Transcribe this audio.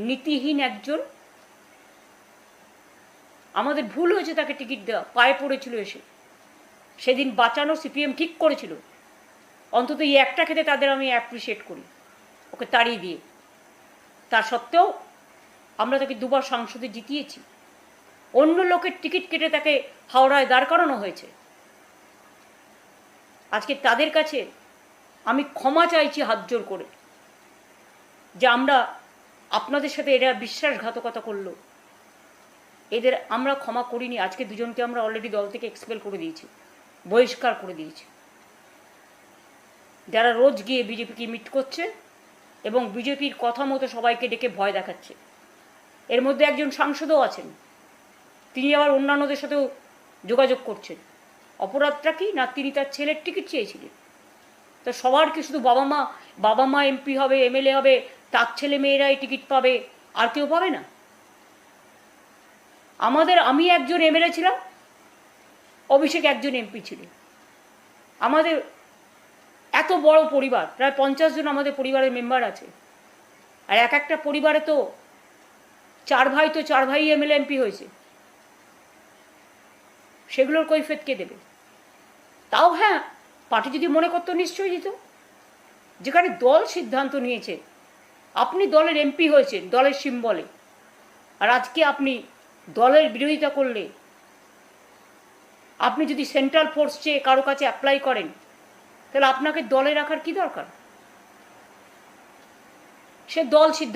নীতিহীন একজন। আমাদের ভুল হয়েছে তাকে টিকিট দেওয়া, পায়ে পড়েছিল এসে। সেদিন বাঁচানো সিপিএম ঠিক করেছিল। অন্তত এই একটা ক্ষেত্রে তাদের আমি অ্যাপ্রিসিয়েট করি, ওকে তাড়িয়ে দিয়ে। তা সত্ত্বেও আমরা তাকে দুবার সংসদে জিতিয়েছি। অন্য লোকের টিকিট কেটে তাকে হাওড়ায় দাঁড় করানো হয়েছে। আজকে তাদের কাছে আমি ক্ষমা চাইছি হাত জোর করে, যে আমরা আপনাদের সাথে এরা বিশ্বাসঘাতকতা করলো, এদের আমরা ক্ষমা করিনি। আজকে দুজনকে আমরা অলরেডি দল থেকে এক্সপেল করে দিয়েছি, বহিষ্কার করে দিয়েছি, যারা রোজ গিয়ে বিজেপিকে মিট করছে এবং বিজেপির কথা মতো সবাইকে ডেকে ভয় দেখাচ্ছে। এর মধ্যে একজন সাংসদও আছেন, তিনি আবার অন্যান্যদের সাথেও যোগাযোগ করছেন। অপরাধটা কি না, তিনি তার ছেলের টিকিট চেয়েছিলেন। তো সবার কি শুধু বাবা মা এমপি হবে, এমএলএ হবে, তার ছেলে মেয়েরাই টিকিট পাবে, আর কেউ পাবে না? আমি একজন এমএলএ ছিলাম, অভিষেক একজন এমপি ছিলেন। আমাদের এত বড় পরিবার, প্রায় 50 জন আমাদের পরিবারের মেম্বার আছে। আর এক একটা পরিবারে তো 4 ভাই এমএলএ এমপি হয়েছে। সেগুলোর কৈফিয়ত কে দেবে? তাও হ্যাঁ, পার্টি যদি মনে করতো নিশ্চয়ই দিত। যেখানে দল সিদ্ধান্ত নিয়েছে, আপনি দলের এমপি হয়েছেন দলের সিম্বলে, আর আজকে আপনি দলের বিরোধিতা করলে, আপনি যদি সেন্ট্রাল ফোর্স চেয়ে কারো কাছে অ্যাপ্লাই করেন, তাহলে আপনাকে দলে রাখার কি দরকার? সে দল সিদ্ধান্ত